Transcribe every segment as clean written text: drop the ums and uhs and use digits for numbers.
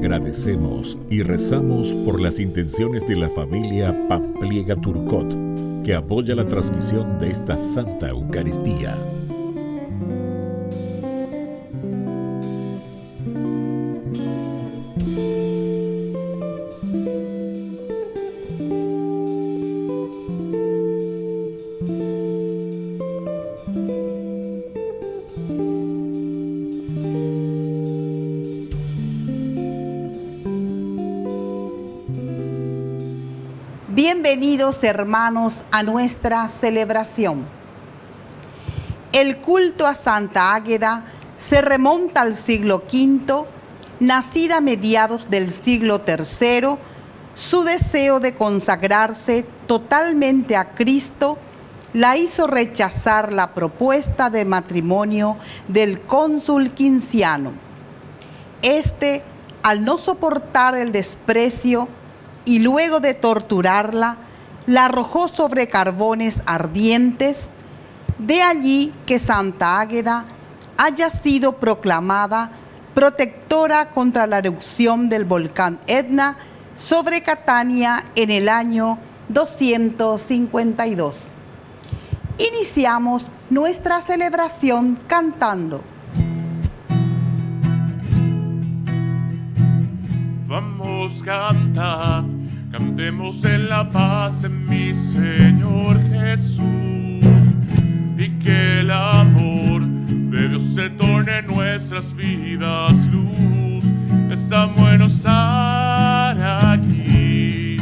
Agradecemos y rezamos por las intenciones de la familia Pampliega Turcot, que apoya la transmisión de esta Santa Eucaristía. Bienvenidos, hermanos, a nuestra celebración. El culto a Santa Águeda se remonta al siglo V, nacida a mediados del siglo III. Su deseo de consagrarse totalmente a Cristo la hizo rechazar la propuesta de matrimonio del cónsul Quinciano. Este, al no soportar el desprecio y luego de torturarla, la arrojó sobre carbones ardientes. De allí que Santa Águeda haya sido proclamada protectora contra la erupción del volcán Etna sobre Catania en el año 252. Iniciamos nuestra celebración cantando. Vamos, canta, cantemos en la paz en mi Señor Jesús, y que el amor de Dios se torne en nuestras vidas luz. Estamos en estar aquí,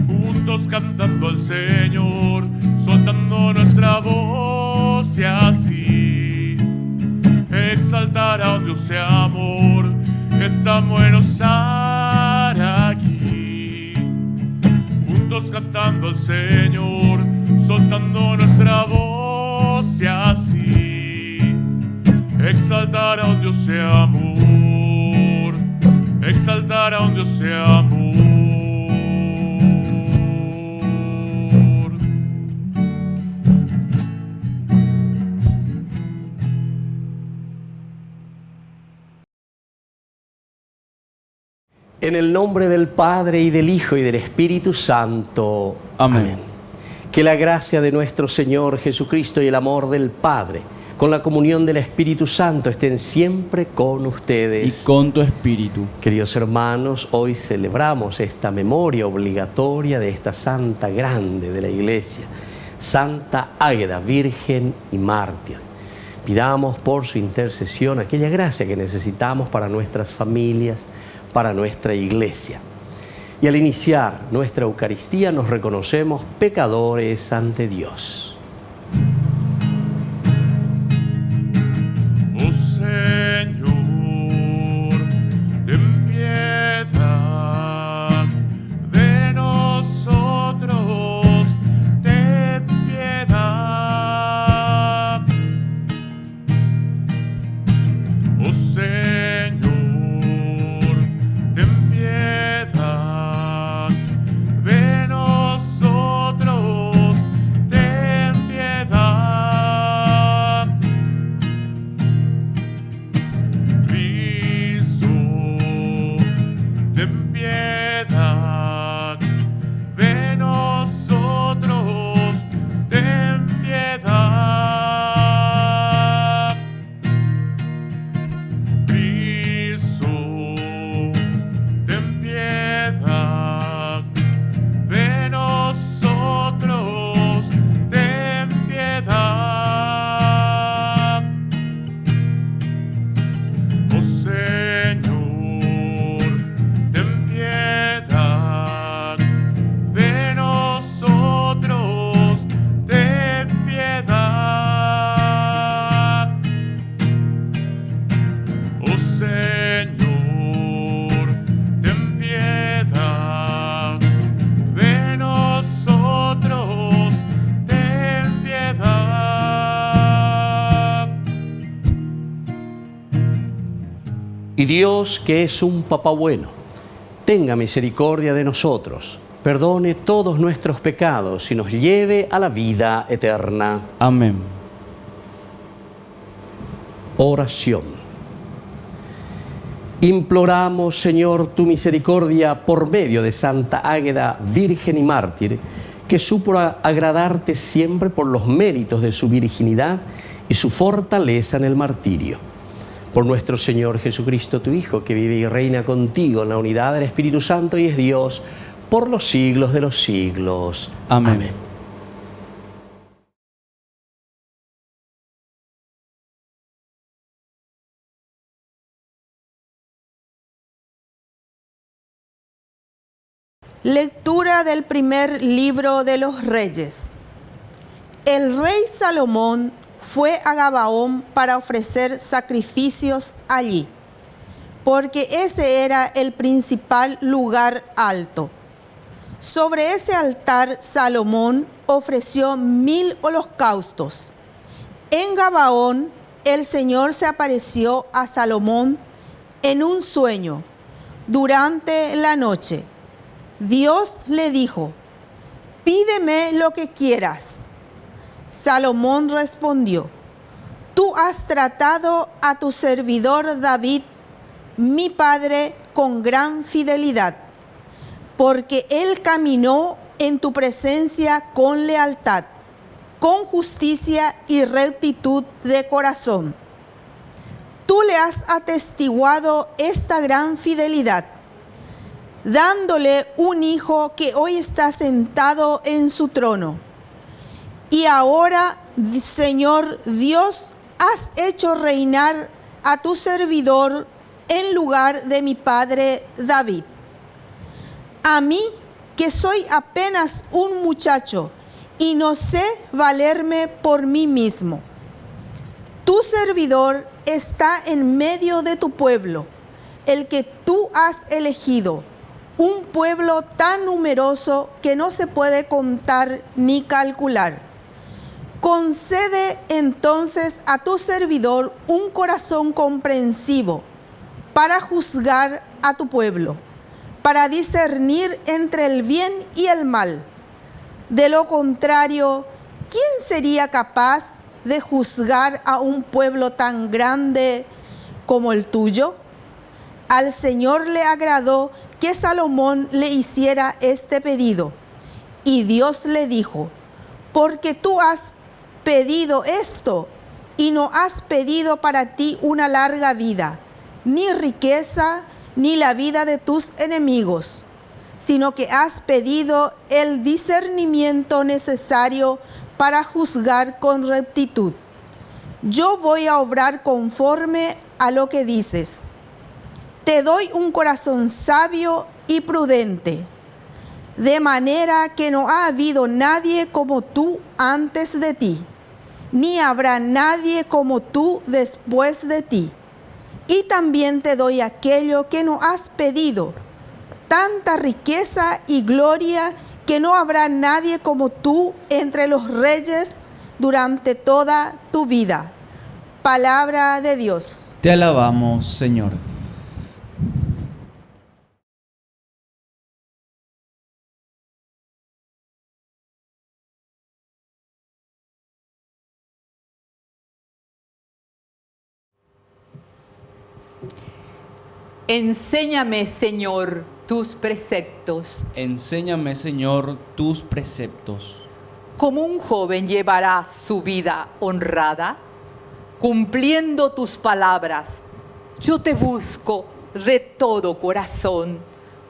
juntos cantando al Señor, soltando nuestra voz y así exaltar a un Dios de amor. Estamos en osar aquí, juntos cantando al Señor, soltando nuestra voz y así exaltar a un Dios de amor, exaltar a un Dios de amor. En el nombre del Padre, y del Hijo, y del Espíritu Santo. Amén. Que la gracia de nuestro Señor Jesucristo y el amor del Padre, con la comunión del Espíritu Santo, estén siempre con ustedes. Y con tu espíritu. Queridos hermanos, hoy celebramos esta memoria obligatoria de esta santa grande de la Iglesia, Santa Águeda, Virgen y Mártir. Pidamos por su intercesión aquella gracia que necesitamos para nuestras familias, para nuestra Iglesia. Y al iniciar nuestra Eucaristía nos reconocemos pecadores ante Dios. Oh Señor, ten piedad de nosotros, ten piedad. Oh Señor, ten piedad de nosotros, ten piedad. Cristo, ten piedad de nosotros, ten piedad. Cristo, ten piedad de nosotros, ten piedad. Oh Señor, ten piedad de nosotros, ten piedad. Oh Señor, ten piedad de nosotros, ten piedad. Y Dios, que es un Papá bueno, tenga misericordia de nosotros, perdone todos nuestros pecados y nos lleve a la vida eterna. Amén. Oración. Imploramos, Señor, tu misericordia por medio de Santa Águeda, Virgen y Mártir, que supo agradarte siempre por los méritos de su virginidad y su fortaleza en el martirio. Por nuestro Señor Jesucristo, tu Hijo, que vive y reina contigo en la unidad del Espíritu Santo y es Dios por los siglos de los siglos. Amén. Amén. Lectura del primer libro de los Reyes. El rey Salomón fue a Gabaón para ofrecer sacrificios allí, porque ese era el principal lugar alto. Sobre ese altar Salomón ofreció 1000 holocaustos. En Gabaón el Señor se apareció a Salomón en un sueño durante la noche. Dios le dijo: pídeme lo que quieras. Salomón respondió: tú has tratado a tu servidor David, mi padre, con gran fidelidad, porque él caminó en tu presencia con lealtad, con justicia y rectitud de corazón. Tú le has atestiguado esta gran fidelidad, dándole un hijo que hoy está sentado en su trono. Y ahora, Señor Dios, has hecho reinar a tu servidor en lugar de mi padre David. A mí, que soy apenas un muchacho y no sé valerme por mí mismo. Tu servidor está en medio de tu pueblo, el que tú has elegido, un pueblo tan numeroso que no se puede contar ni calcular. Concede entonces a tu servidor un corazón comprensivo para juzgar a tu pueblo, para discernir entre el bien y el mal. De lo contrario, ¿quién sería capaz de juzgar a un pueblo tan grande como el tuyo? Al Señor le agradó que Salomón le hiciera este pedido. Y Dios le dijo: porque tú has pedido esto y no has pedido para ti una larga vida, ni riqueza, ni la vida de tus enemigos, sino que has pedido el discernimiento necesario para juzgar con rectitud. Yo voy a obrar conforme a lo que dices. Te doy un corazón sabio y prudente, de manera que no ha habido nadie como tú antes de ti, ni habrá nadie como tú después de ti. Y también te doy aquello que no has pedido, tanta riqueza y gloria que no habrá nadie como tú entre los reyes durante toda tu vida. Palabra de Dios. Te alabamos, Señor. Enséñame, Señor, tus preceptos. Enséñame, Señor, tus preceptos. Como un joven llevará su vida honrada, cumpliendo tus palabras. Yo te busco de todo corazón.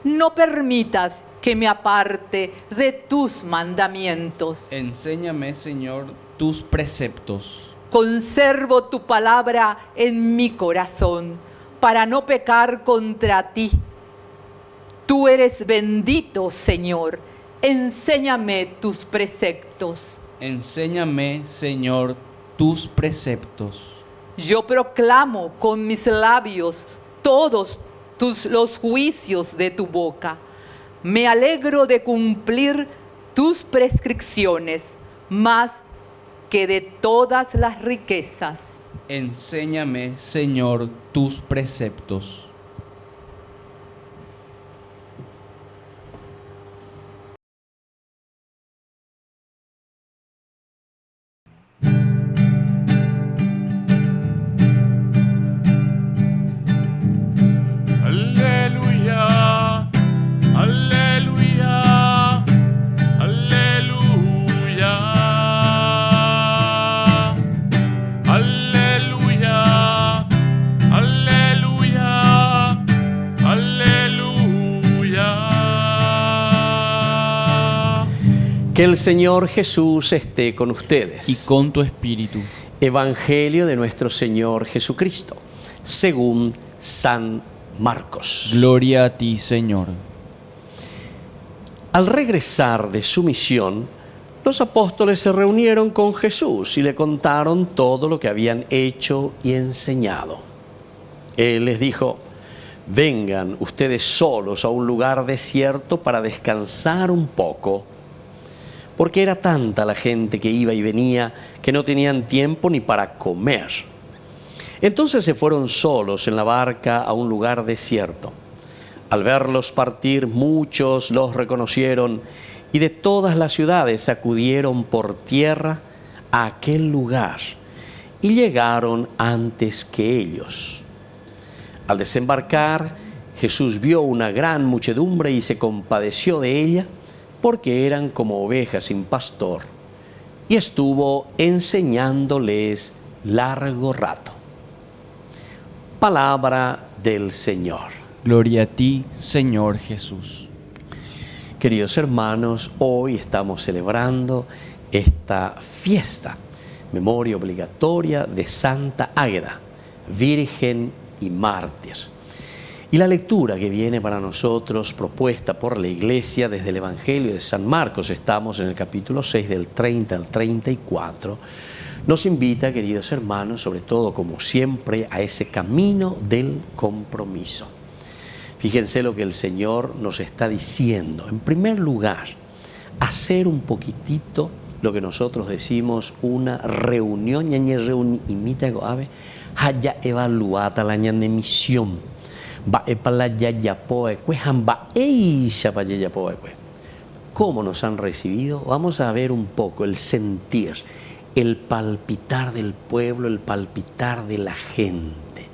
No permitas que me aparte de tus mandamientos. Enséñame, Señor, tus preceptos. Conservo tu palabra en mi corazón, para no pecar contra ti. Tú eres bendito, Señor. Enséñame tus preceptos. Enséñame, Señor, tus preceptos. Yo proclamo con mis labios todos los juicios de tu boca. Me alegro de cumplir tus prescripciones, más que de todas las riquezas. Enséñame, Señor, tus preceptos. Que el Señor Jesús esté con ustedes. y con tu espíritu. Evangelio de nuestro Señor Jesucristo, según San Marcos. Gloria a ti, Señor. Al regresar de su misión, los apóstoles se reunieron con Jesús y le contaron todo lo que habían hecho y enseñado. Él les dijo: vengan ustedes solos a un lugar desierto para descansar un poco, porque era tanta la gente que iba y venía que no tenían tiempo ni para comer. Entonces se fueron solos en la barca a un lugar desierto. Al verlos partir, muchos los reconocieron y de todas las ciudades acudieron por tierra a aquel lugar y llegaron antes que ellos. Al desembarcar, Jesús vio una gran muchedumbre y se compadeció de ella, porque eran como ovejas sin pastor, y estuvo enseñándoles largo rato. Palabra del Señor. Gloria a ti, Señor Jesús. Queridos hermanos, hoy estamos celebrando esta fiesta, memoria obligatoria de Santa Águeda, Virgen y Mártir. Y la lectura que viene para nosotros, propuesta por la Iglesia desde el Evangelio de San Marcos, estamos en el capítulo 6 del 30 al 34, nos invita, queridos hermanos, sobre todo como siempre, a ese camino del compromiso. Fíjense lo que el Señor nos está diciendo. En primer lugar, hacer un poquitito lo que nosotros decimos una reunión, haya evaluada la de misión. ¿Cómo nos han recibido? Vamos a ver un poco el sentir, el palpitar del pueblo, el palpitar de la gente.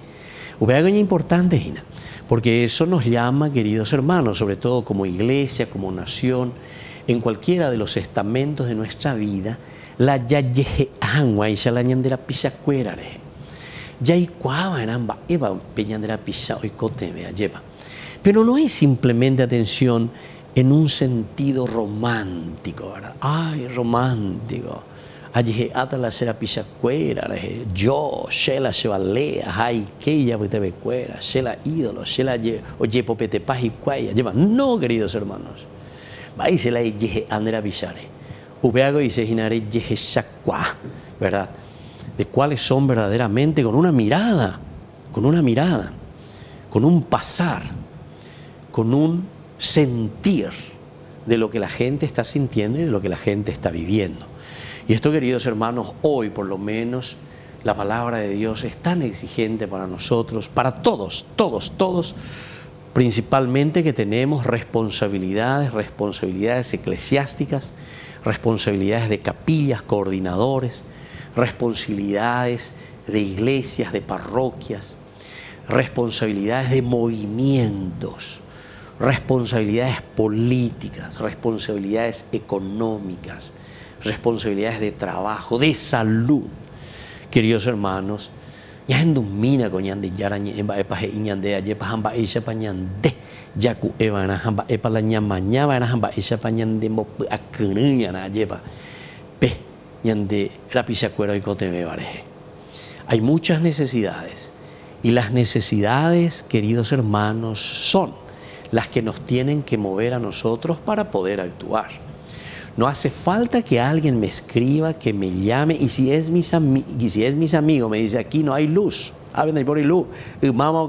Algo importante, Gina, porque eso nos llama, queridos hermanos, sobre todo como iglesia, como nación, en cualquiera de los estamentos de nuestra vida, la yayejeangua y la ñandera pisacuerare. Pero no es simplemente atención en un sentido romántico, ¿verdad? Ay, romántico. Yo, Shela Chevalea, ay, que ya te ve cuera, Shela ídolo, Shela oye popete paz y cuaya. No, queridos hermanos. Vai se la yeje andera bishare. Ubeago dice jinare yeje shakwa, ¿verdad? De cuáles son verdaderamente con una mirada, con un pasar, con un sentir de lo que la gente está sintiendo y de lo que la gente está viviendo. Y esto, queridos hermanos, hoy por lo menos la palabra de Dios es tan exigente para nosotros, para todos, principalmente que tenemos responsabilidades eclesiásticas, responsabilidades de capillas, coordinadores, responsabilidades de iglesias, de parroquias, responsabilidades de movimientos, responsabilidades políticas, responsabilidades económicas, responsabilidades de trabajo, de salud. Queridos hermanos, ya en domina con yande yarañe en baepaje iñande ayepa hamba isha pañande yaku evana hamba epa la ñamaña vana hamba isha pañande mo akruña na ayepa pe ñande rapisa cuero y cote bebareje. Hay muchas necesidades y las necesidades, queridos hermanos, son las que nos tienen que mover a nosotros para poder actuar. No hace falta que alguien me escriba, que me llame, y si es mis amigos, me dice aquí no hay luz, hablen por luz, mamá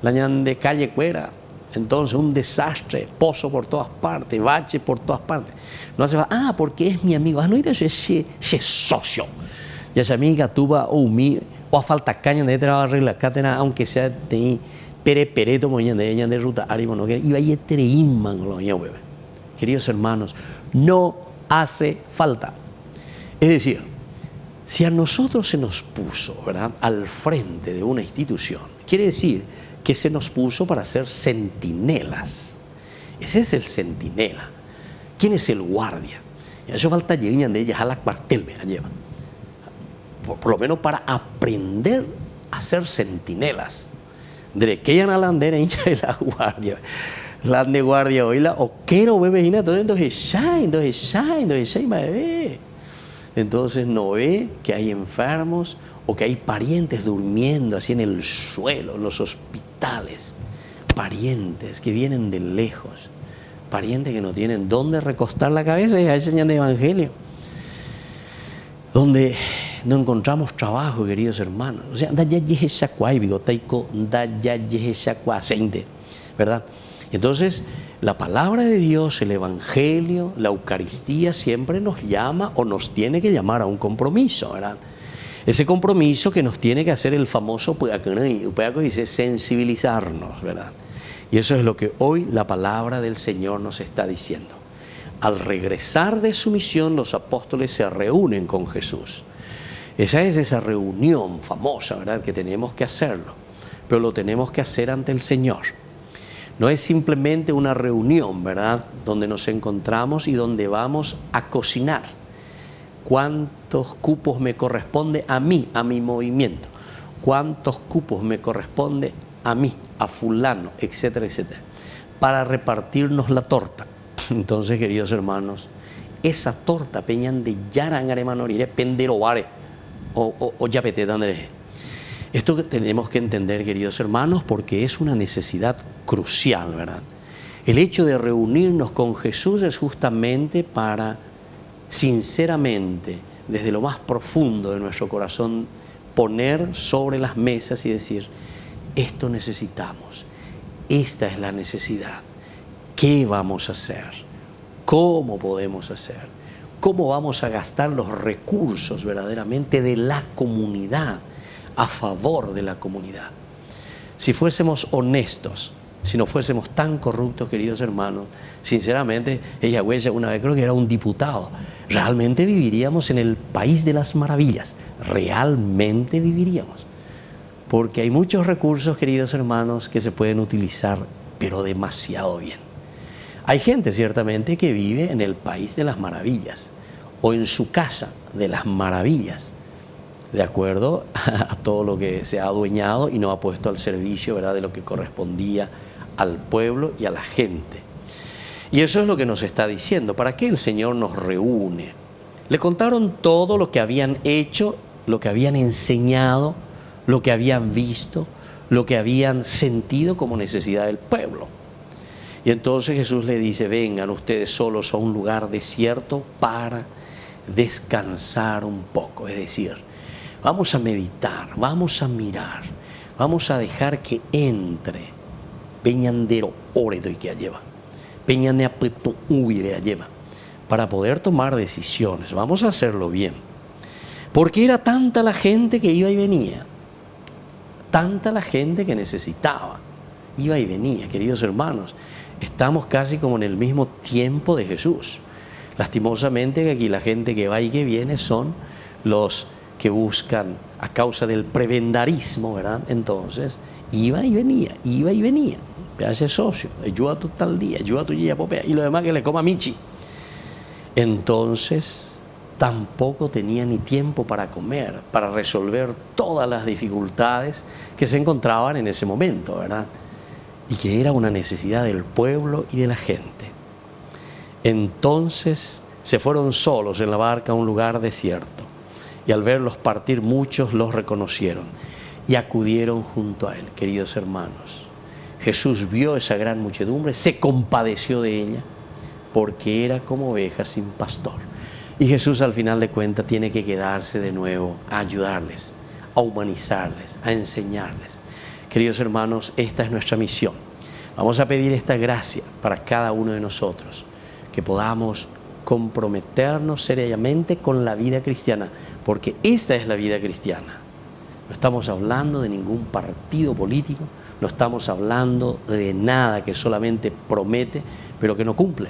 la de calle cuera, entonces un desastre, pozo por todas partes, bache por todas partes. No hace falta, porque es mi amigo, no es ese socio, ya esa amiga tuvo o a falta caña de trabajo la cátedra, aunque sea de pereto, de ruta, árimo, no que iba a treimman lo bebé. Queridos hermanos, no hace falta. Es decir, si a nosotros se nos puso, ¿verdad?, al frente de una institución, quiere decir que se nos puso para ser centinelas. Ese es el centinela. ¿Quién es el guardia? Y eso falta llegar de ellas a la cuartel, me la llevan. Por lo menos para aprender a ser centinelas. De que ya la landera hincha de la guardia. la de guardia oíla o quiero bebé entonces bebé. Entonces no ve que hay enfermos o que hay parientes durmiendo así en el suelo, en los hospitales, parientes que vienen de lejos, parientes que no tienen dónde recostar la cabeza, y ahí enseñan de evangelio, donde no encontramos trabajo, queridos hermanos. O sea, ¿verdad? Entonces, la palabra de Dios, el evangelio, la Eucaristía siempre nos llama o nos tiene que llamar a un compromiso, ¿verdad? Ese compromiso que nos tiene que hacer el famoso Upeaco dice sensibilizarnos, ¿verdad? Y eso es lo que hoy la palabra del Señor nos está diciendo. Al regresar de su misión, los apóstoles se reúnen con Jesús. Esa es esa reunión famosa, ¿verdad? Que tenemos que hacerlo, pero lo tenemos que hacer ante el Señor. No es simplemente una reunión, ¿verdad? Donde nos encontramos y donde vamos a cocinar. ¿Cuántos cupos me corresponde a mí, a mi movimiento? ¿Cuántos cupos me corresponde a mí, a fulano, etcétera, etcétera? Para repartirnos la torta. Entonces, queridos hermanos, esa torta peñan de yarangare manorire penderovare o yapete dandere. Esto que tenemos que entender, queridos hermanos, porque es una necesidad crucial, ¿verdad? El hecho de reunirnos con Jesús es justamente para, sinceramente, desde lo más profundo de nuestro corazón, poner sobre las mesas y decir, esto necesitamos, esta es la necesidad. ¿Qué vamos a hacer? ¿Cómo podemos hacer? ¿Cómo vamos a gastar los recursos verdaderamente de la comunidad a favor de la comunidad? Si fuésemos honestos, si no fuésemos tan corruptos, queridos hermanos, sinceramente, ella una vez creo que era un diputado, realmente viviríamos en el país de las maravillas, realmente viviríamos. Porque hay muchos recursos, queridos hermanos, que se pueden utilizar, pero demasiado bien. Hay gente, ciertamente, que vive en el país de las maravillas o en su casa de las maravillas, de acuerdo a todo lo que se ha adueñado y no ha puesto al servicio, ¿verdad?, de lo que correspondía al pueblo y a la gente. Y eso es lo que nos está diciendo. ¿Para qué el Señor nos reúne? Le contaron todo lo que habían hecho, lo que habían enseñado, lo que habían visto, lo que habían sentido como necesidad del pueblo. Y entonces Jesús le dice, vengan ustedes solos a un lugar desierto para descansar un poco. Es decir, vamos a meditar, vamos a mirar, vamos a dejar que entre peñandero oredo y que lleva, peñane apeto huide lleva, para poder tomar decisiones. Vamos a hacerlo bien. Porque era tanta la gente que iba y venía, tanta la gente que necesitaba, iba y venía, queridos hermanos. Estamos casi como en el mismo tiempo de Jesús. Lastimosamente que aquí la gente que va y que viene son los que buscan a causa del prebendarismo, ¿verdad? Entonces, iba y venía, hace socio, ayuda a tu tal día, ayuda a tu día popea, y lo demás que le coma Michi. Entonces, tampoco tenía ni tiempo para comer, para resolver todas las dificultades que se encontraban en ese momento, ¿verdad? Y que era una necesidad del pueblo y de la gente. Entonces se fueron solos en la barca a un lugar desierto, y al verlos partir muchos los reconocieron y acudieron junto a él. Queridos hermanos, Jesús vio esa gran muchedumbre, se compadeció de ella, porque era como oveja sin pastor. Y Jesús, al final de cuentas, tiene que quedarse de nuevo a ayudarles, a humanizarles, a enseñarles. Queridos hermanos, esta es nuestra misión. Vamos a pedir esta gracia para cada uno de nosotros, que podamos comprometernos seriamente con la vida cristiana, porque esta es la vida cristiana. No estamos hablando de ningún partido político, no estamos hablando de nada que solamente promete, pero que no cumple,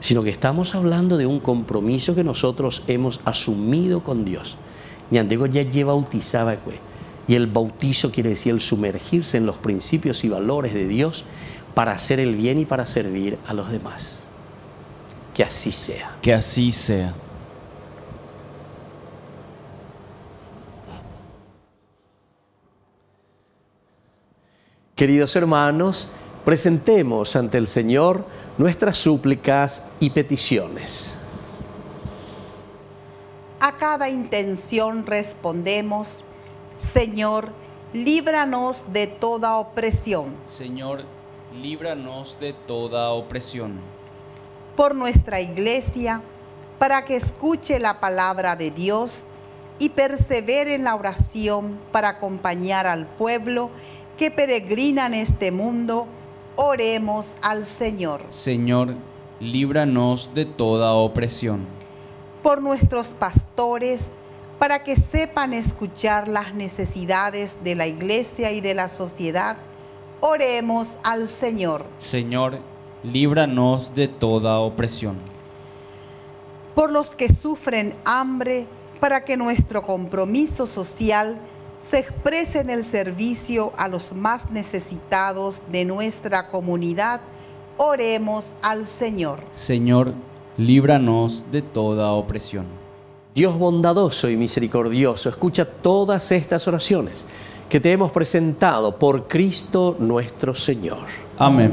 sino que estamos hablando de un compromiso que nosotros hemos asumido con Dios. Ñandego ya lleva bautizaba, y el bautizo quiere decir el sumergirse en los principios y valores de Dios para hacer el bien y para servir a los demás. Que así sea. Que así sea. Queridos hermanos, presentemos ante el Señor nuestras súplicas y peticiones. A cada intención respondemos: Señor, líbranos de toda opresión. Señor, líbranos de toda opresión. Por nuestra Iglesia, para que escuche la palabra de Dios y persevere en la oración para acompañar al pueblo que peregrina en este mundo, oremos al Señor. Señor, líbranos de toda opresión. Por nuestros pastores, para que sepan escuchar las necesidades de la Iglesia y de la sociedad, oremos al Señor. Señor, líbranos de toda opresión. Por los que sufren hambre, para que nuestro compromiso social se exprese en el servicio a los más necesitados de nuestra comunidad, oremos al Señor. Señor, líbranos de toda opresión. Dios bondadoso y misericordioso, escucha todas estas oraciones que te hemos presentado por Cristo nuestro Señor. Amén.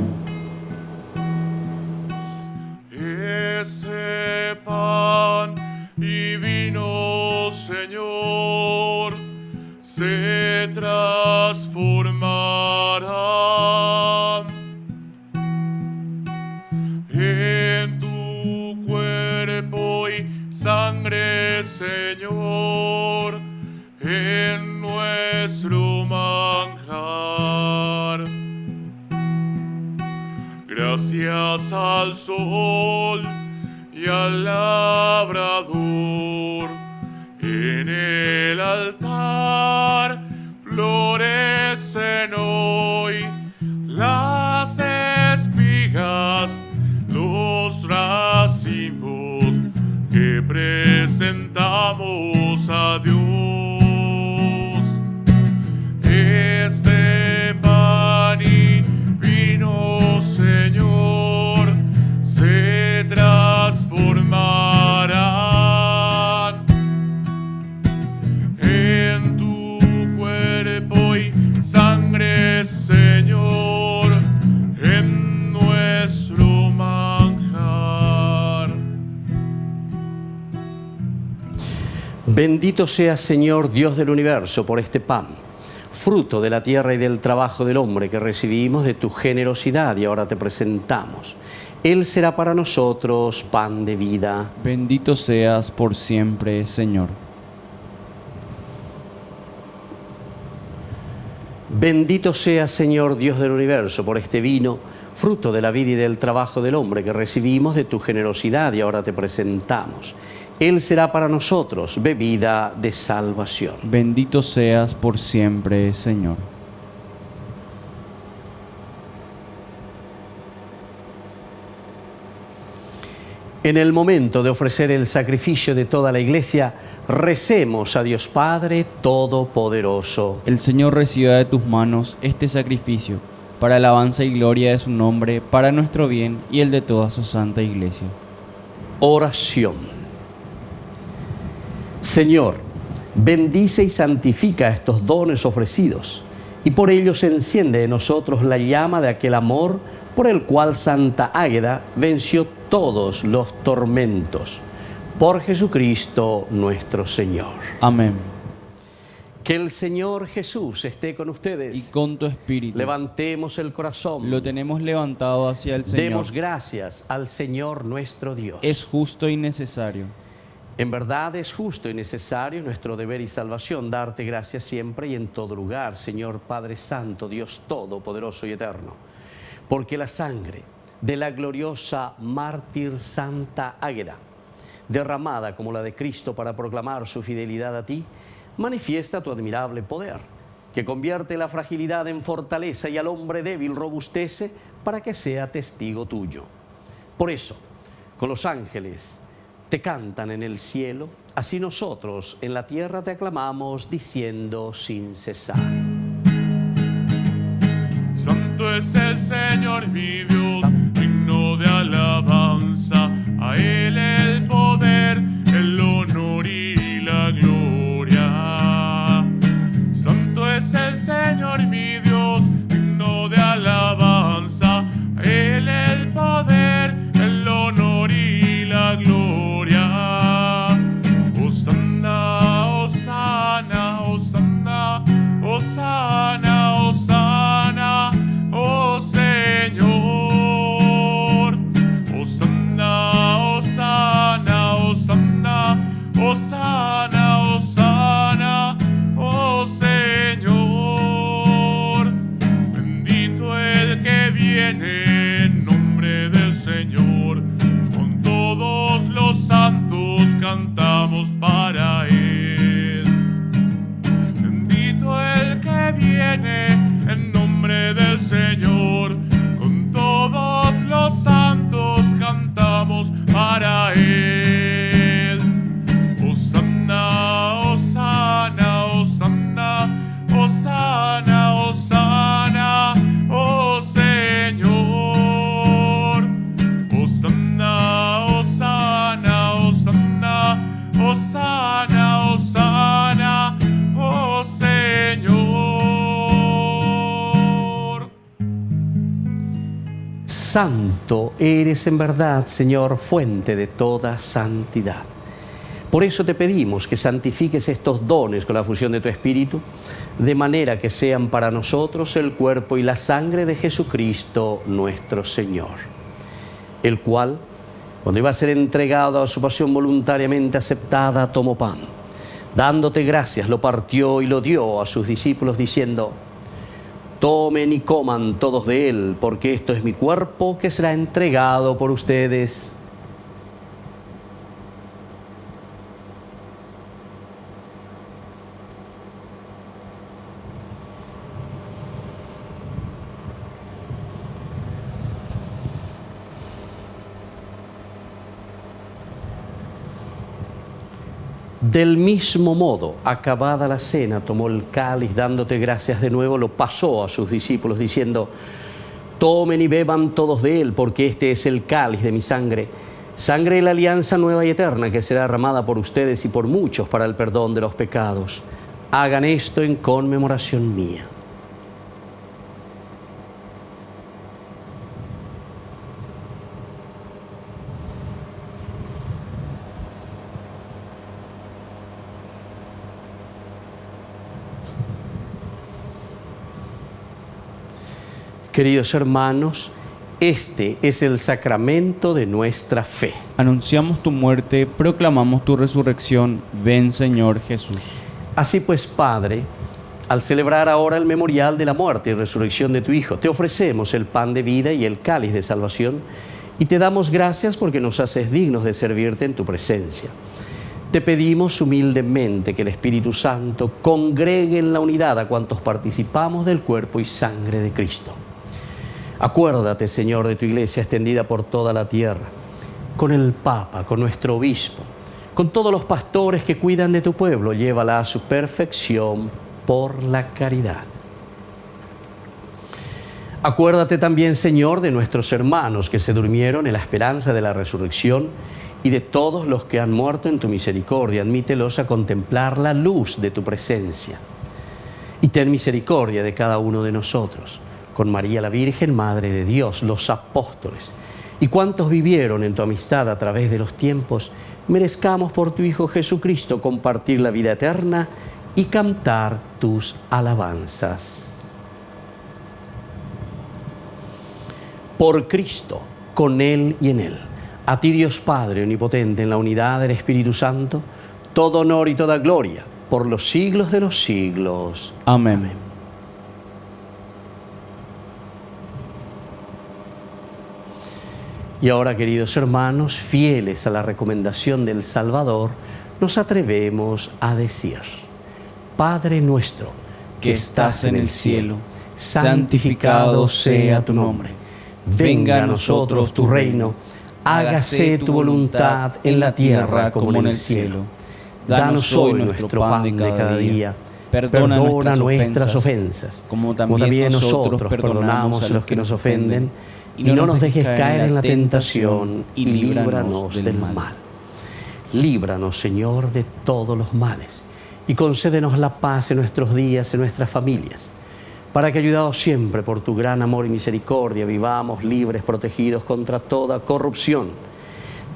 Ese pan y vino, Señor, se transformarán en tu cuerpo y sangre, Señor, en nuestro manjar. Gracias al sol y al labrador, en el altar florecen hoy las espigas, los racimos que presentamos a Dios. Este pan y vino, Señor, se transformarán en tu cuerpo y sangre, Señor, en nuestro manjar. Bendito seas, Señor, Dios del universo, por este pan, fruto de la tierra y del trabajo del hombre que recibimos de tu generosidad y ahora te presentamos. Él será para nosotros pan de vida. Bendito seas por siempre, Señor. Bendito seas, Señor, Dios del universo, por este vino, fruto de la vida y del trabajo del hombre que recibimos de tu generosidad y ahora te presentamos. Él será para nosotros bebida de salvación. Bendito seas por siempre, Señor. En el momento de ofrecer el sacrificio de toda la Iglesia, recemos a Dios Padre Todopoderoso. El Señor reciba de tus manos este sacrificio, para alabanza y gloria de su nombre, para nuestro bien y el de toda su santa Iglesia. Oración. Señor, bendice y santifica estos dones ofrecidos, y por ellos enciende en nosotros la llama de aquel amor por el cual Santa Águeda venció todos los tormentos. Por Jesucristo nuestro Señor. Amén. Que el Señor Jesús esté con ustedes. Y con tu espíritu. Levantemos el corazón. Lo tenemos levantado hacia el Señor. Demos gracias al Señor nuestro Dios. Es justo y necesario. En verdad es justo y necesario, nuestro deber y salvación, darte gracias siempre y en todo lugar, Señor Padre Santo, Dios Todopoderoso y Eterno, porque la sangre de la gloriosa mártir Santa Águeda, derramada como la de Cristo para proclamar su fidelidad a ti, manifiesta tu admirable poder, que convierte la fragilidad en fortaleza y al hombre débil robustece para que sea testigo tuyo. Por eso, con los ángeles te cantan en el cielo, así nosotros en la tierra te aclamamos diciendo sin cesar. Santo es el Señor mi Dios, digno de alabanza, a Él el poder, el honor y la gloria. Santo es el Señor mi Dios, digno de alabanza, Hosanna, Hosanna, Hosanna, Hosanna, Hosanna, oh Señor. Santo eres en verdad, Señor, fuente de toda santidad. Por eso te pedimos que santifiques estos dones con la fusión de tu Espíritu, de manera que sean para nosotros el cuerpo y la sangre de Jesucristo nuestro Señor, el cual, cuando iba a ser entregado a su pasión voluntariamente aceptada, tomó pan. Dándote gracias, lo partió y lo dio a sus discípulos, diciendo: tomen y coman todos de él, porque esto es mi cuerpo que será entregado por ustedes. Del mismo modo, acabada la cena, tomó el cáliz, dándote gracias de nuevo, lo pasó a sus discípulos, diciendo: tomen y beban todos de él, porque este es el cáliz de mi sangre, sangre de la alianza nueva y eterna, que será derramada por ustedes y por muchos para el perdón de los pecados. Hagan esto en conmemoración mía. Queridos hermanos, este es el sacramento de nuestra fe. Anunciamos tu muerte, proclamamos tu resurrección. Ven, Señor Jesús. Así pues, Padre, al celebrar ahora el memorial de la muerte y resurrección de tu Hijo, te ofrecemos el pan de vida y el cáliz de salvación, y te damos gracias porque nos haces dignos de servirte en tu presencia. Te pedimos humildemente que el Espíritu Santo congregue en la unidad a cuantos participamos del cuerpo y sangre de Cristo. Acuérdate, Señor, de tu iglesia extendida por toda la tierra, con el Papa, con nuestro obispo, con todos los pastores que cuidan de tu pueblo. Llévala a su perfección por la caridad. Acuérdate también, Señor, de nuestros hermanos que se durmieron en la esperanza de la resurrección y de todos los que han muerto en tu misericordia. Admítelos a contemplar la luz de tu presencia. Y ten misericordia de cada uno de nosotros, con María la Virgen, Madre de Dios, los apóstoles, y cuantos vivieron en tu amistad a través de los tiempos, merezcamos por tu Hijo Jesucristo compartir la vida eterna y cantar tus alabanzas. Por Cristo, con Él y en Él, a ti Dios Padre omnipotente, en la unidad del Espíritu Santo, todo honor y toda gloria, por los siglos de los siglos. Amén. Amén. Y ahora, queridos hermanos, fieles a la recomendación del Salvador, nos atrevemos a decir: Padre nuestro, que estás en el cielo, santificado sea tu nombre. Venga a nosotros tu reino, hágase tu voluntad en la tierra como en el cielo. Danos hoy nuestro pan de cada día. Perdona nuestras ofensas, como también nosotros perdonamos a los que nos ofenden. Y no nos dejes caer en la tentación, y líbranos del mal. Líbranos, Señor, de todos los males, y concédenos la paz en nuestros días, en nuestras familias, para que, ayudados siempre por tu gran amor y misericordia, vivamos libres, protegidos contra toda corrupción,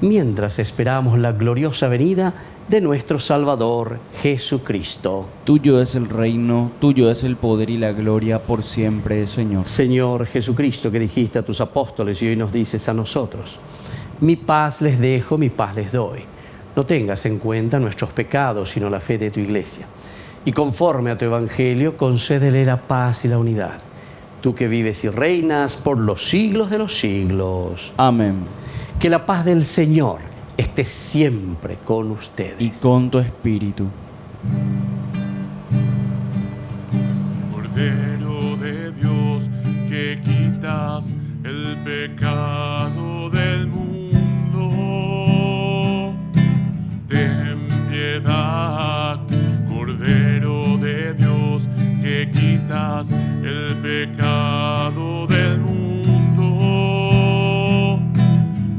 mientras esperamos la gloriosa venida de nuestro Salvador Jesucristo. Tuyo es el reino, tuyo es el poder y la gloria por siempre, Señor. Señor Jesucristo, que dijiste a tus apóstoles y hoy nos dices a nosotros: mi paz les dejo, mi paz les doy. No tengas en cuenta nuestros pecados, sino la fe de tu iglesia. Y conforme a tu evangelio, concédele la paz y la unidad. Tú que vives y reinas por los siglos de los siglos. Amén. Que la paz del Señor esté siempre con ustedes. Y con tu espíritu. Cordero de Dios, que quitas el pecado del mundo, ten piedad. Cordero de Dios, que quitas el pecado del mundo,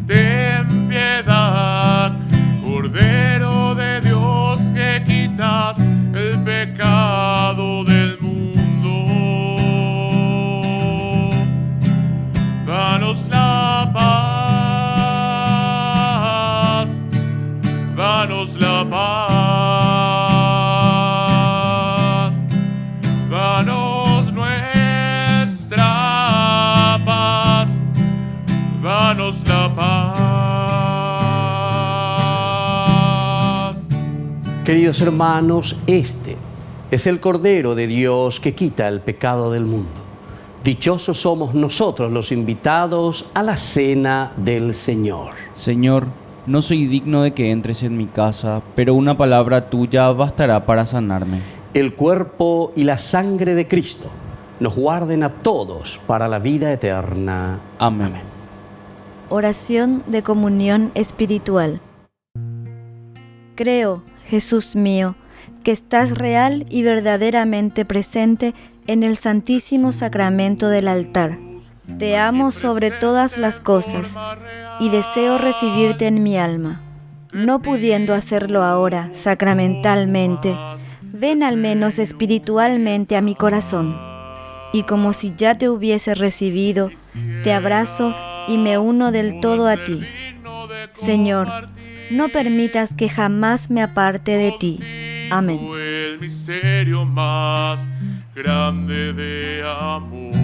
ten Queridos hermanos, este es el Cordero de Dios que quita el pecado del mundo. Dichosos somos nosotros los invitados a la cena del Señor. Señor, no soy digno de que entres en mi casa, pero una palabra tuya bastará para sanarme. El cuerpo y la sangre de Cristo nos guarden a todos para la vida eterna. Amén. Oración de comunión espiritual. Creo, Jesús mío, que estás real y verdaderamente presente en el Santísimo Sacramento del altar. Te amo sobre todas las cosas y deseo recibirte en mi alma. No pudiendo hacerlo ahora sacramentalmente, ven al menos espiritualmente a mi corazón. Y como si ya te hubiese recibido, te abrazo y me uno del todo a ti. Señor, no permitas que jamás me aparte de ti. Amén. El misterio más grande de amor.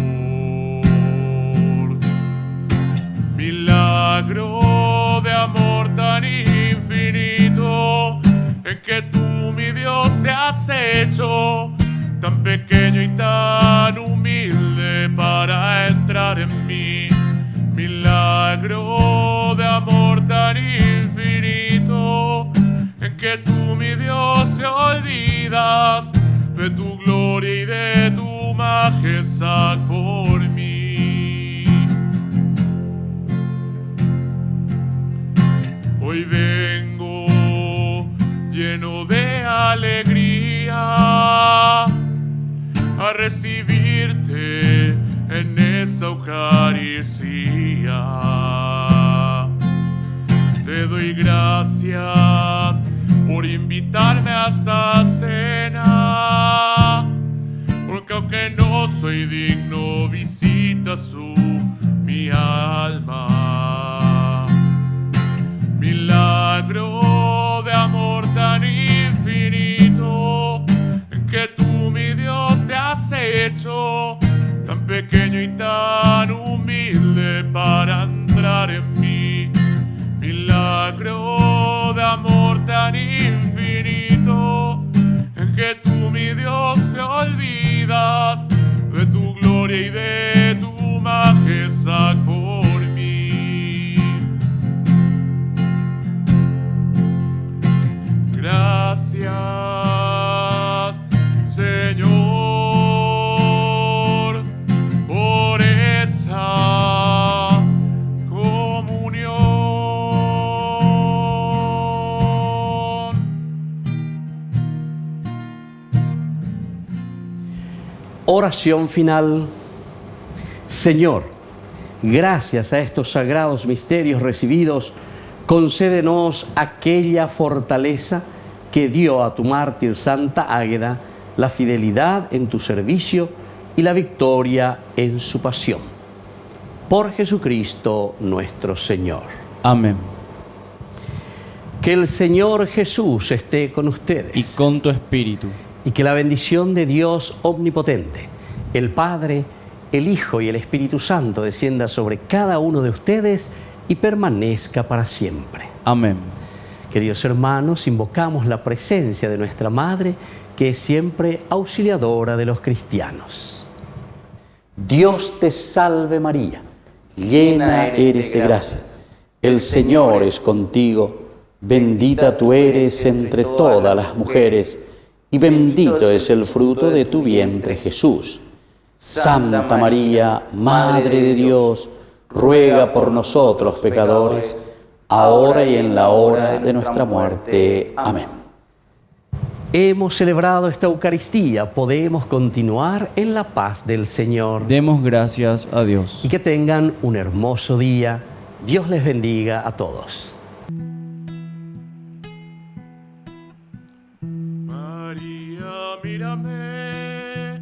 Milagro de amor tan infinito, en que tú, mi Dios, te has hecho tan pequeño y tan humilde para entrar en mí. Milagro de amor tan infinito, en que tú, mi Dios, te olvidas de tu gloria y de tu majestad por mí. Hoy vengo lleno de alegría a recibirte en esta Eucaristía. Te doy gracias por invitarme a esta cena, porque aunque no soy digno, visitas tú mi alma. Milagro de amor tan infinito, en que tú, mi Dios, te has hecho tan pequeño y tan humilde para entrar en mí. Milagro de amor tan infinito, en que tú, mi Dios, te olvidas de tu gloria y de tu majestad por mí. Gracias, Señor, por esa comunión. Oración final. Señor, gracias a estos sagrados misterios recibidos, concédenos aquella fortaleza que dio a tu mártir Santa Águeda, la fidelidad en tu servicio y la victoria en su pasión. Por Jesucristo nuestro Señor. Amén. Que el Señor Jesús esté con ustedes. Y con tu espíritu. Y que la bendición de Dios omnipotente, el Padre, el Hijo y el Espíritu Santo descienda sobre cada uno de ustedes y permanezca para siempre. Amén. Queridos hermanos, invocamos la presencia de nuestra Madre, que es siempre auxiliadora de los cristianos. Dios te salve María, llena eres de gracia. El Señor es contigo, bendita tú eres entre todas las mujeres, y bendito es el fruto de tu vientre, Jesús. Santa María, Madre de Dios, ruega por nosotros pecadores, ahora y en la hora de nuestra muerte. Amén. Hemos celebrado esta Eucaristía, podemos continuar en la paz del Señor. Demos gracias a Dios. Y que tengan un hermoso día. Dios les bendiga a todos. María, mírame,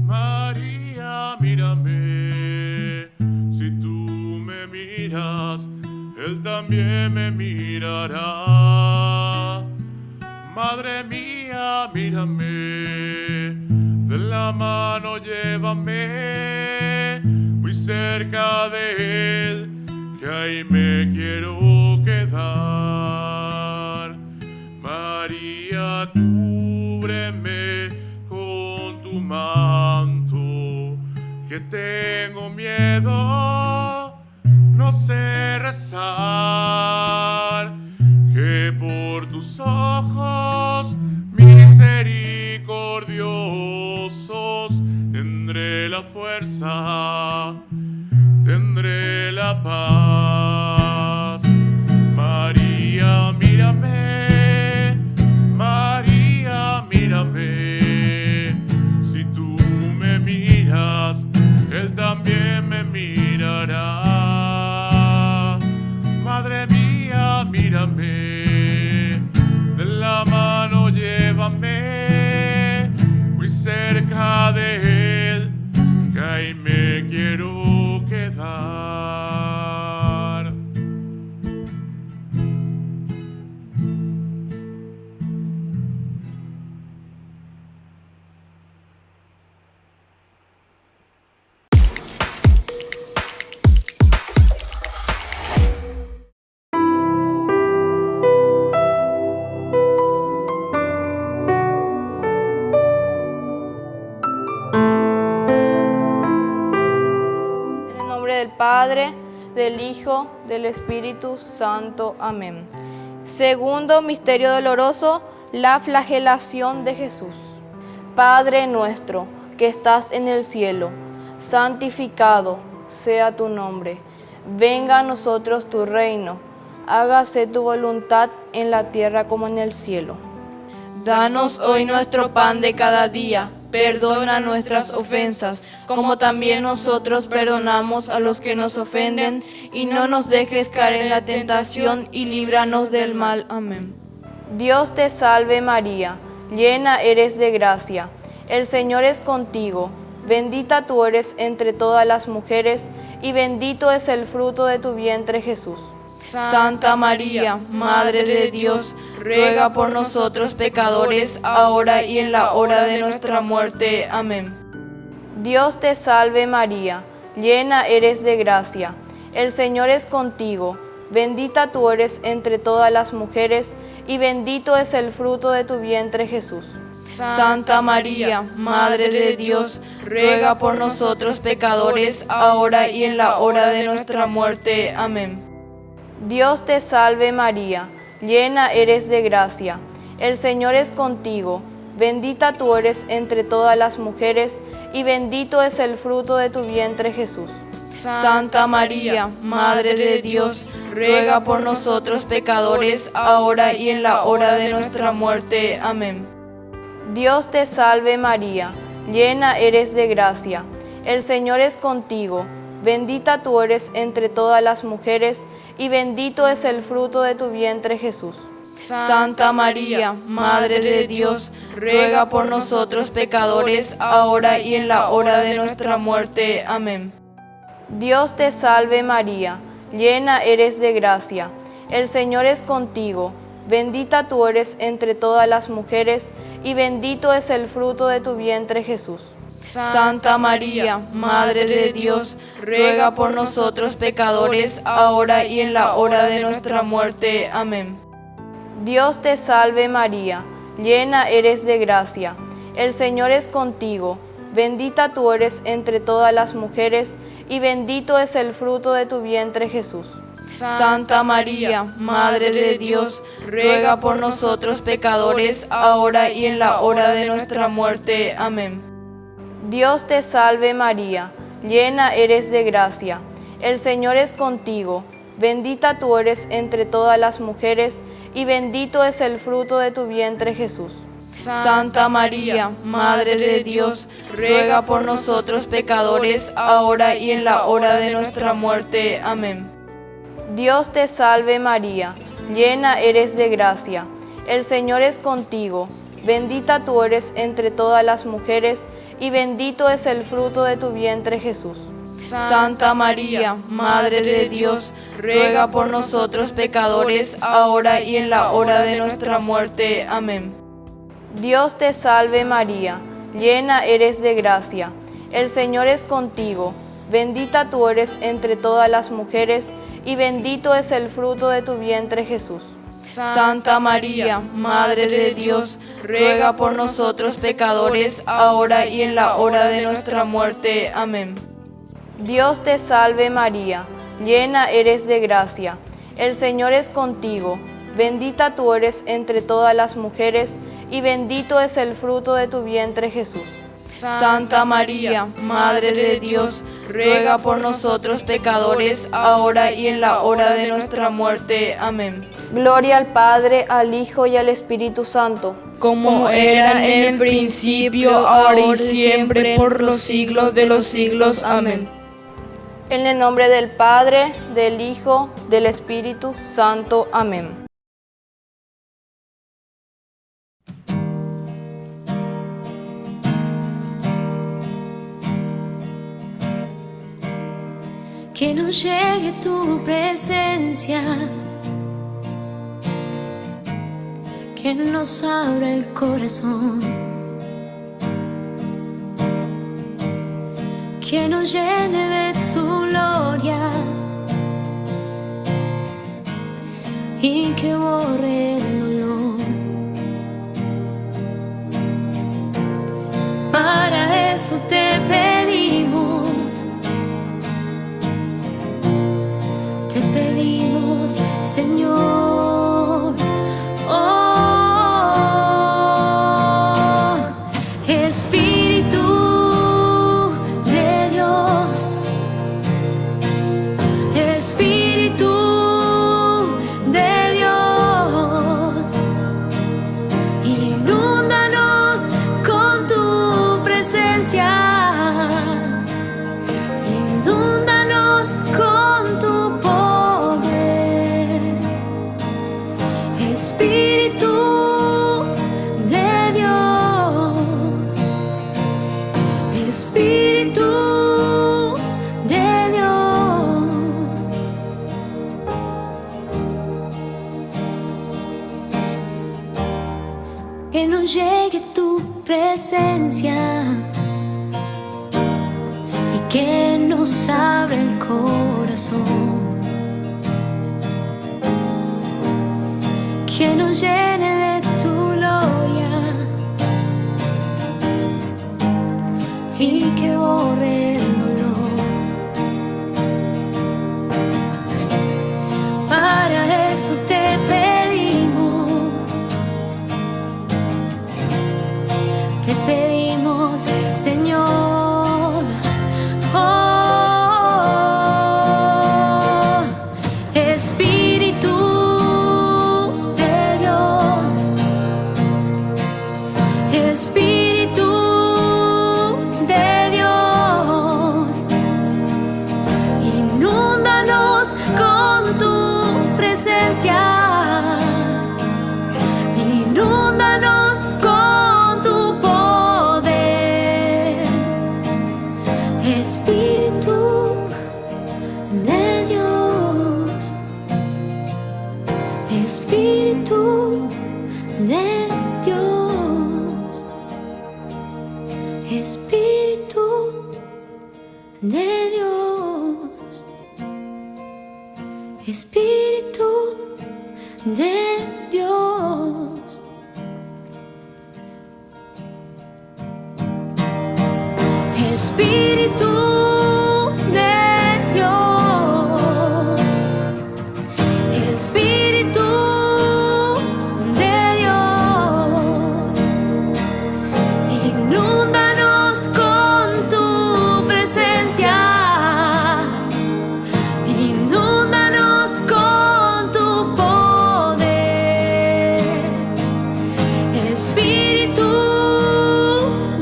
María, mírame, si tú me miras, Él también me mirará. Madre mía, mírame, de la mano llévame, muy cerca de Él, que ahí me quiero quedar. María, que tengo miedo, no sé rezar, que por tus ojos misericordiosos tendré la fuerza, tendré la paz. María, mírame, María, mírame, si tú me miras, Él también me mirará. Madre mía, mírame, de la mano llévame, muy cerca de Él, que ahí me quiero quedar. Del Padre, del Hijo, del Espíritu Santo. Amén. Segundo misterio doloroso, la flagelación de Jesús. Padre nuestro, que estás en el cielo, santificado sea tu nombre. Venga a nosotros tu reino. Hágase tu voluntad en la tierra como en el cielo. Danos hoy nuestro pan de cada día. Perdona nuestras ofensas, como también nosotros perdonamos a los que nos ofenden, y no nos dejes caer en la tentación, y líbranos del mal. Amén. Dios te salve María, llena eres de gracia, el Señor es contigo, bendita tú eres entre todas las mujeres, y bendito es el fruto de tu vientre Jesús. Santa María, Madre de Dios, ruega por nosotros pecadores, ahora y en la hora de nuestra muerte. Amén. Dios te salve María, llena eres de gracia, el Señor es contigo, bendita tú eres entre todas las mujeres, y bendito es el fruto de tu vientre Jesús. Santa María, Madre de Dios, ruega por nosotros pecadores, ahora y en la hora de nuestra muerte. Amén. Dios te salve María, llena eres de gracia, el Señor es contigo, bendita tú eres entre todas las mujeres, y bendito es el fruto de tu vientre Jesús. Santa María, Madre de Dios, ruega por nosotros pecadores, ahora y en la hora de nuestra muerte. Amén. Dios te salve María, llena eres de gracia, el Señor es contigo, bendita tú eres entre todas las mujeres, y bendito es el fruto de tu vientre Jesús. Santa María, Madre de Dios, ruega por nosotros pecadores, ahora y en la hora de nuestra muerte. Amén. Dios te salve María, llena eres de gracia, el Señor es contigo, bendita tú eres entre todas las mujeres, y bendito es el fruto de tu vientre Jesús. Santa María, Madre de Dios, ruega por nosotros pecadores, ahora y en la hora de nuestra muerte. Amén. Dios te salve María, llena eres de gracia, el Señor es contigo, bendita tú eres entre todas las mujeres, y bendito es el fruto de tu vientre Jesús. Santa María, Madre de Dios, ruega por nosotros pecadores, ahora y en la hora de nuestra muerte. Amén. Dios te salve María, llena eres de gracia, el Señor es contigo, bendita tú eres entre todas las mujeres, y bendito es el fruto de tu vientre Jesús. Santa María, Madre de Dios, ruega por nosotros pecadores, ahora y en la hora de nuestra muerte. Amén. Dios te salve María, llena eres de gracia, el Señor es contigo, bendita tú eres entre todas las mujeres, y bendito es el fruto de tu vientre Jesús. Santa María, Madre de Dios, ruega por nosotros pecadores, ahora y en la hora de nuestra muerte. Amén. Dios te salve María, llena eres de gracia, el Señor es contigo, bendita tú eres entre todas las mujeres, y bendito es el fruto de tu vientre Jesús. Santa María, Madre de Dios, ruega por nosotros pecadores, ahora y en la hora de nuestra muerte. Amén. Dios te salve María, llena eres de gracia, el Señor es contigo, bendita tú eres entre todas las mujeres, y bendito es el fruto de tu vientre Jesús. Santa María, Madre de Dios, ruega por nosotros pecadores, ahora y en la hora de nuestra muerte. Amén. Gloria al Padre, al Hijo y al Espíritu Santo, como era en el principio, ahora y siempre, por los siglos de los siglos. Amén. En el nombre del Padre, del Hijo, del Espíritu Santo. Amén. Que nos llegue tu presencia, que nos abra el corazón, que nos llene de tu gloria y que borre el dolor. Para eso te pedimos, Señor. Oh, Espíritu de Dios, Espíritu de Dios, inúndanos con tu presencia, inúndanos con tu poder. Espíritu de Dios, Espíritu de Dios. Que nos llegue tu presencia y que nos abra el corazón, que nos llene de tu gloria y que borre el dolor. Para eso te pedimos, Señor. Oh, Espíritu de Dios, Espíritu de Dios, inúndanos con tu presencia, inúndanos con tu poder. Espíritu de Dios, Espíritu de Dios, Espíritu de Dios, Espíritu de Dios. Espíritu de Dios, Espíritu de Dios, inúndanos con tu presencia, inúndanos con tu poder. Espíritu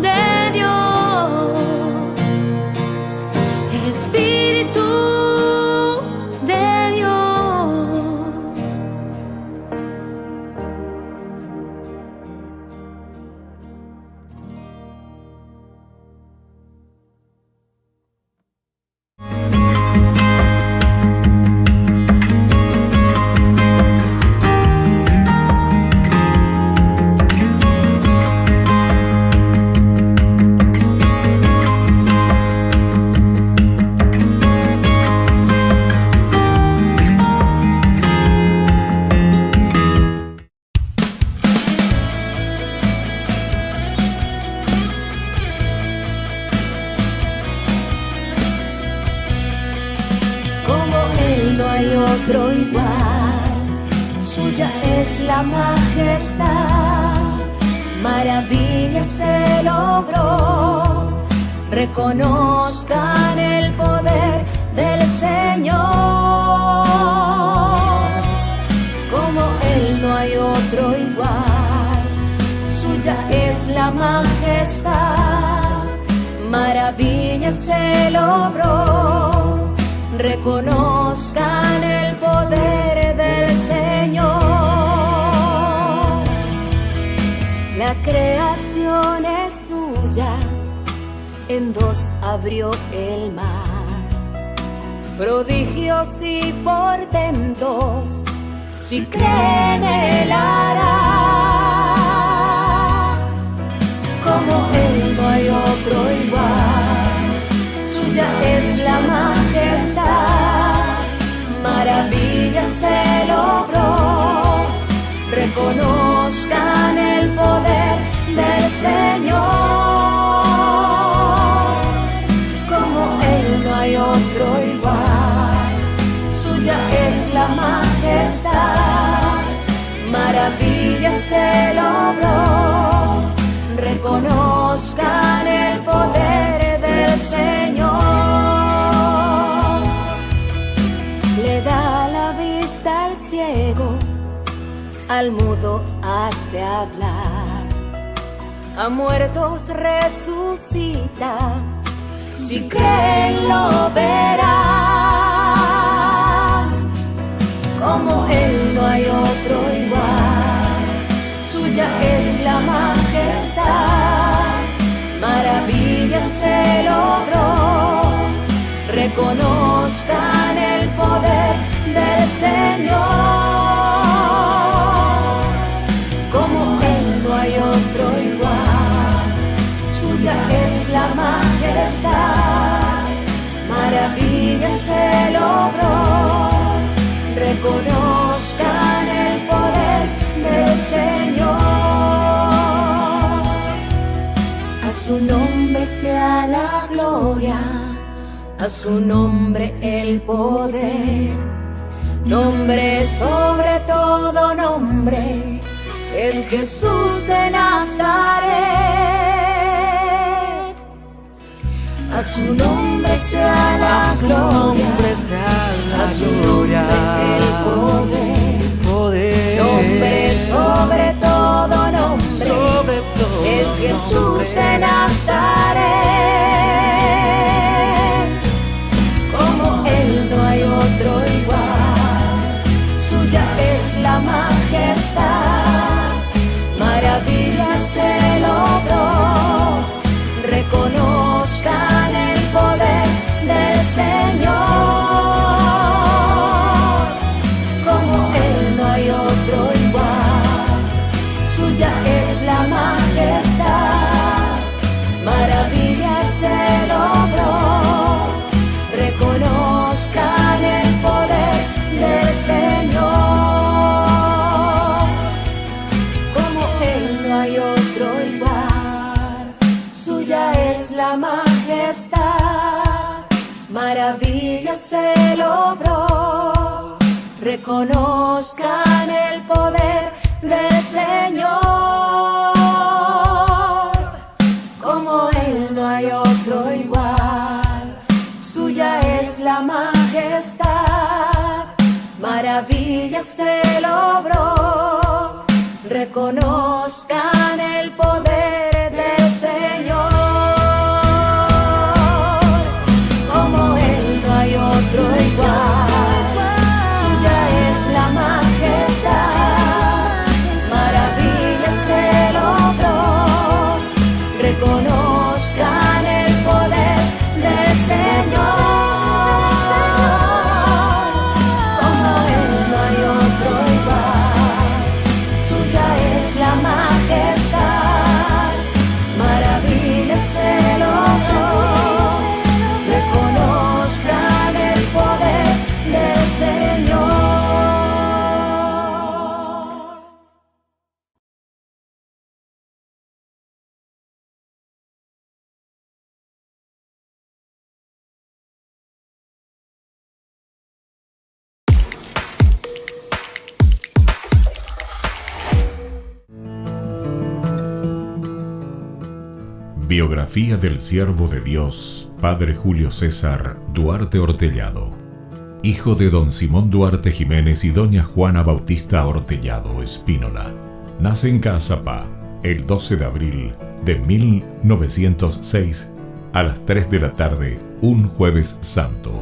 de Dios, suya es la majestad, maravillas se logró. Reconozcan el poder del Señor, como Él no hay otro igual. Suya es la majestad, maravillas se logró. Reconozcan el poder del Señor. La creación es suya, en dos abrió el mar, prodigios y portentos, si creen Él hará. Como Él no hay otro igual, suya es la majestad, maravillas se logró. Reconozcan el poder del Señor, como Él no hay otro igual. Suya es la majestad, maravillas se logró. Reconozcan el poder del Señor. Le da la vista al ciego, al mudo hace hablar, a muertos resucita, si creen lo verán. Como Él no hay otro igual, suya es la majestad, maravillas se logró. Reconozcan el poder del Señor, como Él no hay otro igual. Suya es la majestad, maravillas se logró. Reconozcan el poder del Señor. A su nombre sea la gloria, a su nombre el poder. Nombre sobre todo nombre, es Jesús de Nazaret. A su nombre sea la gloria, a su nombre el poder. Nombre sobre todo nombre, es Jesús de Nazaret. Como Él no hay otro igual, suya es la majestad, maravillas se logró. Reconozcan el poder del Señor, como Él no hay otro igual. Suya es la majestad, maravillas se logró. Reconozcan el poder del Señor, como Él no hay otro igual. Suya es la majestad, maravillas se logró. Reconozcan el poder del Señor, como Él no hay otro igual. Suya es la majestad, maravillas se logró. Reconozcan el poder del Señor, como Él no hay otro igual. Suya es la majestad, maravillas se logró. Reconozcan el poder del Señor, como Él no hay otro igual. Suya es la majestad, Biografía del siervo de Dios, Padre Julio César Duarte Ortellado, hijo de don Simón Duarte Jiménez y doña Juana Bautista Ortellado Espínola. Nace en Caazapá el 12 de abril de 1906 a las 3 de la tarde, un jueves santo.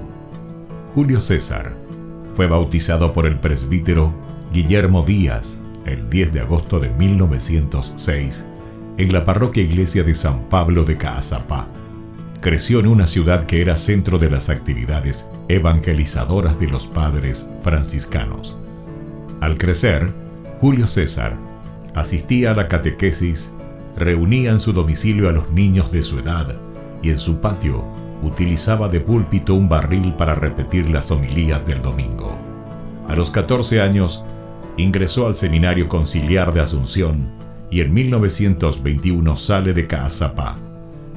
Julio César fue bautizado por el presbítero Guillermo Díaz el 10 de agosto de 1906 en la parroquia Iglesia de San Pablo de Caazapá. Creció en una ciudad que era centro de las actividades evangelizadoras de los padres franciscanos. Al crecer, Julio César asistía a la catequesis, reunía en su domicilio a los niños de su edad y en su patio utilizaba de púlpito un barril para repetir las homilías del domingo. A los 14 años ingresó al Seminario Conciliar de Asunción y en 1921 sale de Caazapá.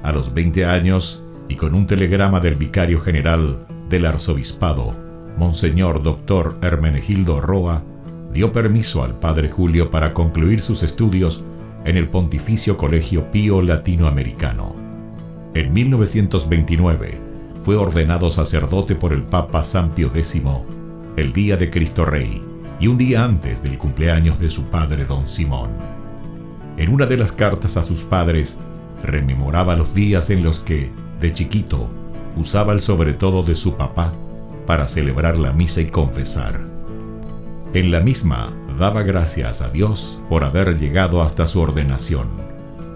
A los 20 años, y con un telegrama del vicario general del arzobispado, Monseñor Dr. Hermenegildo Roa, dio permiso al padre Julio para concluir sus estudios en el Pontificio Colegio Pío Latinoamericano. En 1929 fue ordenado sacerdote por el Papa San Pío X, el día de Cristo Rey, y un día antes del cumpleaños de su padre don Simón. En una de las cartas a sus padres, rememoraba los días en los que, de chiquito, usaba el sobretodo de su papá para celebrar la misa y confesar. En la misma, daba gracias a Dios por haber llegado hasta su ordenación.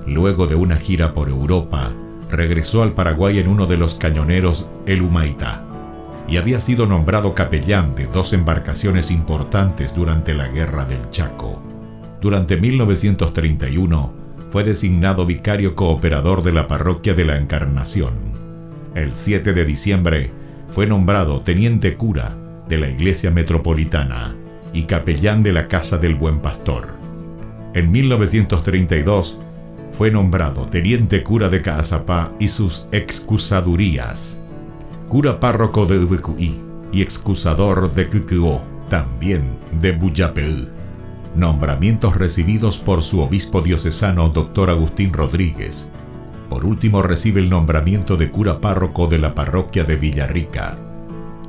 Luego de una gira por Europa, regresó al Paraguay en uno de los cañoneros El Humaitá y había sido nombrado capellán de 2 embarcaciones importantes durante la Guerra del Chaco. Durante 1931 fue designado vicario cooperador de la parroquia de la Encarnación. El 7 de diciembre fue nombrado teniente cura de la Iglesia Metropolitana y capellán de la Casa del Buen Pastor. En 1932 fue nombrado teniente cura de Caazapá y sus excusadurías, cura párroco de Ubucuí y excusador de Cucuó, también de Buyapeú. Nombramientos recibidos por su obispo diocesano Dr. Agustín Rodríguez. Por último recibe el nombramiento de cura párroco de la parroquia de Villarrica.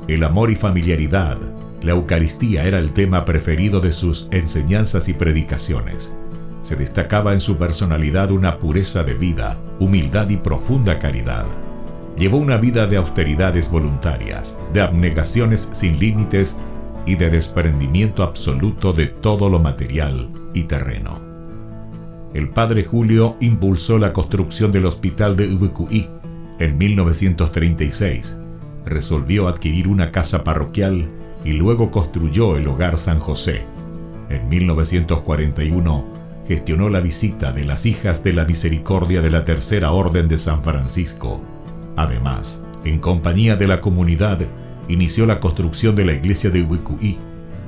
El amor y familiaridad, la Eucaristía era el tema preferido de sus enseñanzas y predicaciones. Se destacaba en su personalidad una pureza de vida, humildad y profunda caridad. Llevó una vida de austeridades voluntarias, de abnegaciones sin límites y de desprendimiento absoluto de todo lo material y terreno. El padre Julio impulsó la construcción del hospital de Ubucuí en 1936, resolvió adquirir una casa parroquial y luego construyó el Hogar San José. En 1941 gestionó la visita de las Hijas de la Misericordia de la Tercera Orden de San Francisco. Además, en compañía de la comunidad, inició la construcción de la iglesia de Ubucuí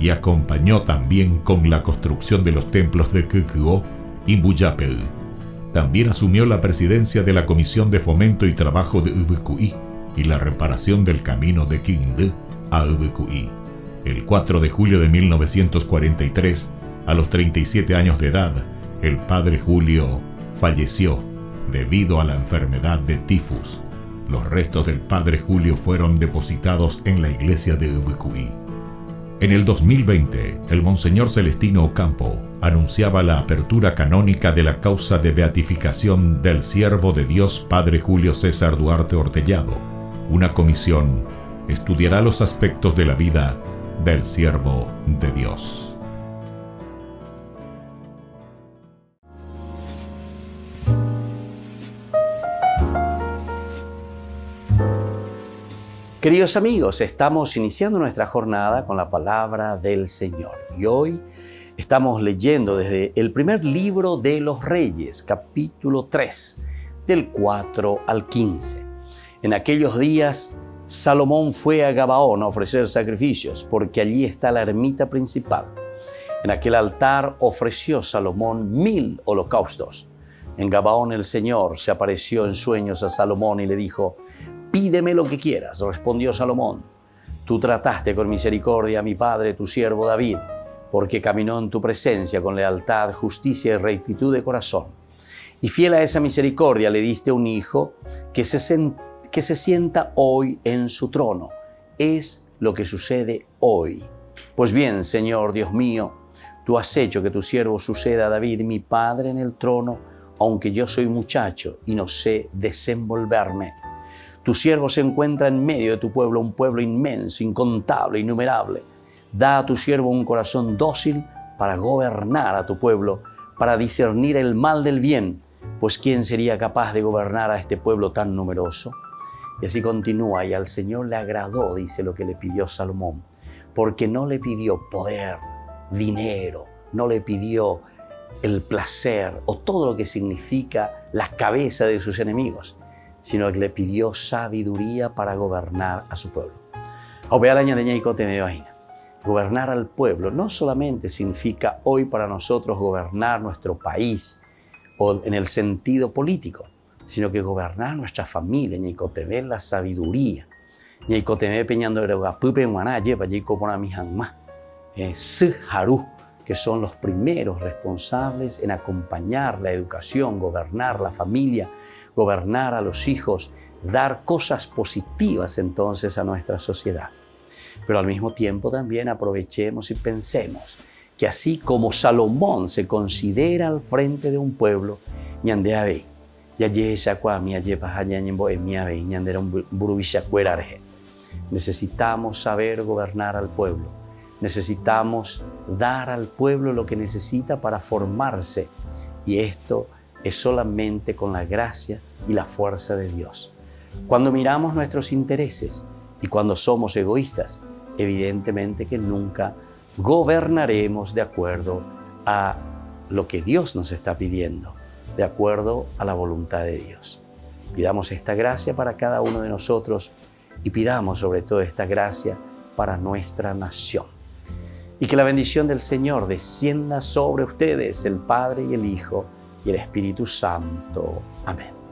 y acompañó también con la construcción de los templos de Cucuó y Buyapeú. También asumió la presidencia de la Comisión de Fomento y Trabajo de Ubucuí y la reparación del camino de Quindú a Ubucuí. El 4 de julio de 1943, a los 37 años de edad, el padre Julio falleció debido a la enfermedad de tifus. Los restos del padre Julio fueron depositados en la iglesia de Ubucuí. En el 2020, el Monseñor Celestino Ocampo anunciaba la apertura canónica de la causa de beatificación del siervo de Dios Padre Julio César Duarte Ortellado. Una comisión estudiará los aspectos de la vida del siervo de Dios. Queridos amigos, estamos iniciando nuestra jornada con la palabra del Señor. Y hoy estamos leyendo desde el primer libro de los Reyes, capítulo 3, del 4 al 15. En aquellos días, Salomón fue a Gabaón a ofrecer sacrificios, porque allí está la ermita principal. En aquel altar ofreció Salomón 1000 holocaustos. En Gabaón el Señor se apareció en sueños a Salomón y le dijo: «Pídeme lo que quieras», respondió Salomón. «Tú trataste con misericordia a mi padre, tu siervo porque caminó en tu presencia con lealtad, justicia y rectitud de corazón. Y fiel a esa misericordia le diste un hijo que se sienta hoy en su trono. Es lo que sucede hoy. Pues bien, Señor Dios mío, tú has hecho que tu siervo suceda a David, mi padre, en el trono, aunque yo soy muchacho y no sé desenvolverme. Tu siervo se encuentra en medio de tu pueblo, un pueblo inmenso, incontable, innumerable. Da a tu siervo un corazón dócil para gobernar a tu pueblo, para discernir el mal del bien, pues ¿quién sería capaz de gobernar a este pueblo tan numeroso? Y así continúa, y al Señor le agradó, dice lo que le pidió Salomón, porque no le pidió poder, dinero, no le pidió el placer o todo lo que significa la cabeza de sus enemigos, sino que le pidió sabiduría para gobernar a su pueblo. Gobernar al pueblo no solamente significa hoy para nosotros gobernar nuestro país o en el sentido político, sino que gobernar nuestra familia, la sabiduría. Que son los primeros responsables en acompañar la educación, gobernar la familia, gobernar a los hijos, dar cosas positivas entonces a nuestra sociedad. Pero al mismo tiempo también aprovechemos y pensemos que así como Salomón se considera al frente de un pueblo, necesitamos saber gobernar al pueblo. Necesitamos dar al pueblo lo que necesita para formarse, y esto es solamente con la gracia y la fuerza de Dios. Cuando miramos nuestros intereses y cuando somos egoístas, evidentemente que nunca gobernaremos de acuerdo a lo que Dios nos está pidiendo, de acuerdo a la voluntad de Dios. Pidamos esta gracia para cada uno de nosotros y pidamos sobre todo esta gracia para nuestra nación. Y que la bendición del Señor descienda sobre ustedes, el Padre y el Hijo y el Espíritu Santo. Amén.